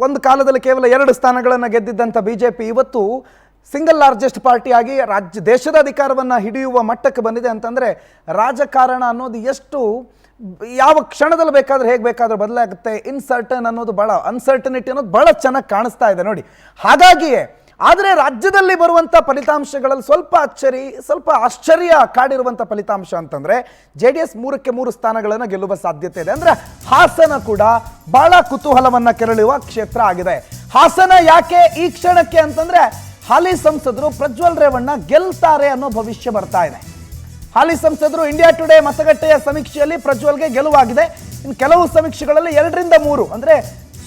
ಒಂದು ಕಾಲದಲ್ಲಿ ಕೇವಲ 2 ಸ್ಥಾನಗಳನ್ನು ಗೆದ್ದಿದ್ದಂಥ ಬಿಜೆಪಿ ಇವತ್ತು ಸಿಂಗಲ್ ಲಾರ್ಜೆಸ್ಟ್ ಪಾರ್ಟಿಯಾಗಿ ದೇಶದ ಅಧಿಕಾರವನ್ನು ಹಿಡಿಯುವ ಮಟ್ಟಕ್ಕೆ ಬಂದಿದೆ ಅಂತಂದರೆ ರಾಜಕಾರಣ ಅನ್ನೋದು ಎಷ್ಟು ಯಾವ ಕ್ಷಣದಲ್ಲಿ ಬೇಕಾದ್ರೆ ಹೇಗೆ ಬೇಕಾದ್ರೂ ಬದಲಾಗುತ್ತೆ, ಇನ್ಸರ್ಟನ್ ಅನ್ನೋದು ಭಾಳ ಅನ್ಸರ್ಟನಿಟಿ ಅನ್ನೋದು ಭಾಳ ಚೆನ್ನಾಗಿ ಕಾಣಿಸ್ತಾ ಇದೆ ನೋಡಿ. ಹಾಗಾಗಿಯೇ ಆದರೆ ರಾಜ್ಯದಲ್ಲಿ ಬರುವಂಥ ಫಲಿತಾಂಶಗಳಲ್ಲಿ ಸ್ವಲ್ಪ ಆಶ್ಚರ್ಯ ಕಾಡಿರುವಂಥ ಫಲಿತಾಂಶ ಅಂತಂದರೆ JDS 3ಕ್ಕೆ 3 ಸ್ಥಾನಗಳನ್ನು ಗೆಲ್ಲುವ ಸಾಧ್ಯತೆ ಇದೆ. ಅಂದರೆ ಹಾಸನ ಕೂಡ ಭಾಳ ಕುತೂಹಲವನ್ನು ಕೆರಳುವ ಕ್ಷೇತ್ರ ಆಗಿದೆ. ಹಾಸನ ಯಾಕೆ ಈ ಕ್ಷಣಕ್ಕೆ ಅಂತಂದರೆ ಹಾಲಿ ಸಂಸದರು ಪ್ರಜ್ವಲ್ ರೇವಣ್ಣ ಗೆಲ್ತಾರೆ ಅನ್ನೋ ಭವಿಷ್ಯ ಬರ್ತಾ ಇದೆ. ಹಾಲಿ ಸಂಸದರು ಇಂಡಿಯಾ ಟುಡೇ ಮತಗಟ್ಟೆಯ ಸಮೀಕ್ಷೆಯಲ್ಲಿ ಪ್ರಜ್ವಲ್ಗೆ ಗೆಲುವಾಗಿದೆ. ಇನ್ನು ಕೆಲವು ಸಮೀಕ್ಷೆಗಳಲ್ಲಿ 2ರಿಂದ 3 ಅಂದರೆ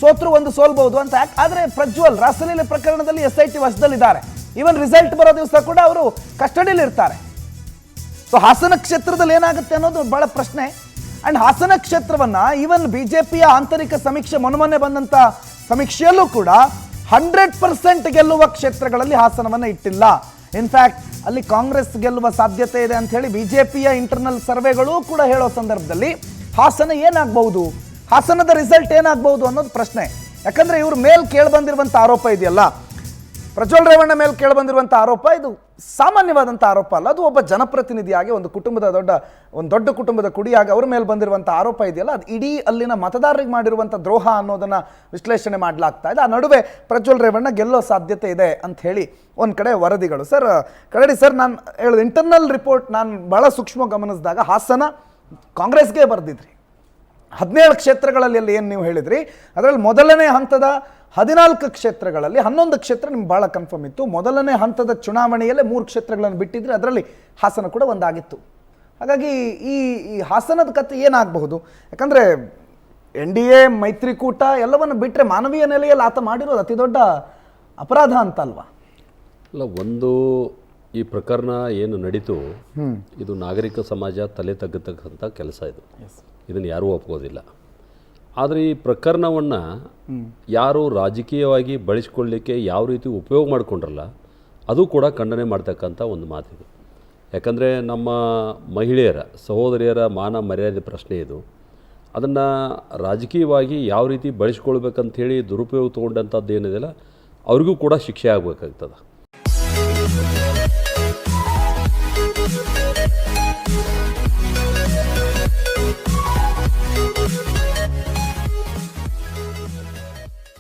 ಸೋತ್ರು 1 ಸೋಲ್ಬಹುದು ಅಂತ. ಆದರೆ ಪ್ರಜ್ವಲ್ ರಾಸಲೀಲೆ ಪ್ರಕರಣದಲ್ಲಿ SIT ವಶದಲ್ಲಿದ್ದಾರೆ. ಈವನ್ ರಿಸಲ್ಟ್ ಬರೋ ದಿವಸ ಕೂಡ ಅವರು ಕಸ್ಟಡಿಯಲ್ಲಿ ಇರ್ತಾರೆ. ಸೊ ಹಾಸನ ಕ್ಷೇತ್ರದಲ್ಲಿ ಏನಾಗುತ್ತೆ ಅನ್ನೋದು ಬಹಳ ಪ್ರಶ್ನೆ. ಅಂಡ್ ಹಾಸನ ಕ್ಷೇತ್ರವನ್ನ ಈವನ್ ಬಿಜೆಪಿಯ ಆಂತರಿಕ ಸಮೀಕ್ಷೆ ಮೊನ್ನೆ ಬಂದಂತ ಸಮೀಕ್ಷೆಯಲ್ಲೂ ಕೂಡ 100% ಗೆಲ್ಲುವ ಕ್ಷೇತ್ರಗಳಲ್ಲಿ ಹಾಸನವನ್ನ ಇಟ್ಟಿಲ್ಲ. ಇನ್ಫ್ಯಾಕ್ಟ್ ಅಲ್ಲಿ ಕಾಂಗ್ರೆಸ್ ಗೆಲ್ಲುವ ಸಾಧ್ಯತೆ ಇದೆ ಅಂತ ಹೇಳಿ ಬಿಜೆಪಿಯ ಇಂಟರ್ನಲ್ ಸರ್ವೆಗಳು ಕೂಡ ಹೇಳೋ ಸಂದರ್ಭದಲ್ಲಿ ಹಾಸನ ಏನಾಗಬಹುದು, ಹಾಸನದ ರಿಸಲ್ಟ್ ಏನಾಗಬಹುದು ಅನ್ನೋದು ಪ್ರಶ್ನೆ. ಯಾಕಂದ್ರೆ ಇವ್ರ ಮೇಲೆ ಕೇಳಿಬಂದಿರುವಂಥ ಆರೋಪ ಇದೆಯಲ್ಲ, ಪ್ರಜ್ವಲ್ ರೇವಣ್ಣ ಮೇಲೆ ಕೇಳಿಬಂದಿರುವಂಥ ಆರೋಪ ಇದು ಸಾಮಾನ್ಯವಾದಂಥ ಆರೋಪ ಅಲ್ಲ. ಅದು ಒಬ್ಬ ಜನಪ್ರತಿನಿಧಿಯಾಗಿ ಒಂದು ದೊಡ್ಡ ಕುಟುಂಬದ ಕುಡಿಯಾಗಿ ಅವ್ರ ಮೇಲೆ ಬಂದಿರುವಂಥ ಆರೋಪ ಇದೆಯಲ್ಲ, ಅದು ಇಡೀ ಅಲ್ಲಿನ ಮತದಾರರಿಗೆ ಮಾಡಿರುವಂಥ ದ್ರೋಹ ಅನ್ನೋದನ್ನ ವಿಶ್ಲೇಷಣೆ ಮಾಡಲಾಗ್ತಾ ಇದೆ. ಆ ನಡುವೆ ಪ್ರಜ್ವಲ್ ರೇವಣ್ಣ ಗೆಲ್ಲೋ ಸಾಧ್ಯತೆ ಇದೆ ಅಂತ ಹೇಳಿ ಒಂದು ಕಡೆ ವರದಿಗಳು. ಸರ್ ಕರಡಿ ಸರ್, ನಾನು ಹೇಳೋದು ಇಂಟರ್ನಲ್ ರಿಪೋರ್ಟ್ ನಾನು ಬಹಳ ಸೂಕ್ಷ್ಮ ಗಮನಿಸಿದಾಗ ಹಾಸನ ಕಾಂಗ್ರೆಸ್ಗೆ ಬರೆದಿದ್ರಿ. 17 ಕ್ಷೇತ್ರಗಳಲ್ಲಿ ಏನು ನೀವು ಹೇಳಿದ್ರಿ, ಅದರಲ್ಲಿ ಮೊದಲನೇ ಹಂತದ 14 ಕ್ಷೇತ್ರಗಳಲ್ಲಿ 11 ಕ್ಷೇತ್ರ ನಿಮ್ಗೆ ಭಾಳ ಕನ್ಫರ್ಮ್ ಇತ್ತು. ಮೊದಲನೇ ಹಂತದ ಚುನಾವಣೆಯಲ್ಲೇ 3 ಕ್ಷೇತ್ರಗಳನ್ನು ಬಿಟ್ಟಿದ್ರೆ ಅದರಲ್ಲಿ ಹಾಸನ ಕೂಡ ಒಂದಾಗಿತ್ತು. ಹಾಗಾಗಿ ಈ ಹಾಸನದ ಕಥೆ ಏನಾಗಬಹುದು? ಯಾಕಂದರೆ NDA ಮೈತ್ರಿಕೂಟ ಎಲ್ಲವನ್ನು ಬಿಟ್ಟರೆ ಮಾನವೀಯ ನೆಲೆಯಲ್ಲಿ ಆತ ಮಾಡಿರೋದು ಅತಿ ದೊಡ್ಡ ಅಪರಾಧ ಅಂತ ಅಲ್ವಾ? ಅಲ್ಲ, ಒಂದು ಈ ಪ್ರಕರಣ ಏನು ನಡೀತು ಇದು ನಾಗರಿಕ ಸಮಾಜ ತಲೆ ತಗ್ಗತಕ್ಕಂಥ ಕೆಲಸ. ಇದನ್ನು ಯಾರೂ ಒಪ್ಕೋದಿಲ್ಲ. ಆದರೆ ಈ ಪ್ರಕರಣವನ್ನು ಯಾರು ರಾಜಕೀಯವಾಗಿ ಬಳಸಿಕೊಳ್ಳಲಿಕ್ಕೆ ಯಾವ ರೀತಿ ಉಪಯೋಗ ಮಾಡಿಕೊಂಡ್ರಲ್ಲ ಅದು ಕೂಡ ಖಂಡನೆ ಮಾಡ್ತಕ್ಕಂಥ ಒಂದು ಮಾತಿದೆ. ಯಾಕಂದರೆ ನಮ್ಮ ಮಹಿಳೆಯರ ಸಹೋದರಿಯರ ಮಾನ ಮರ್ಯಾದೆ ಪ್ರಶ್ನೆ ಇದು. ಅದನ್ನು ರಾಜಕೀಯವಾಗಿ ಯಾವ ರೀತಿ ಬಳಸ್ಕೊಳ್ಬೇಕಂಥೇಳಿ ದುರುಪಯೋಗ ತೊಗೊಂಡಂಥದ್ದು ಏನಿದೆಯಲ್ಲ ಅವ್ರಿಗೂ ಕೂಡ ಶಿಕ್ಷೆ ಆಗಬೇಕಾಗ್ತದೆ.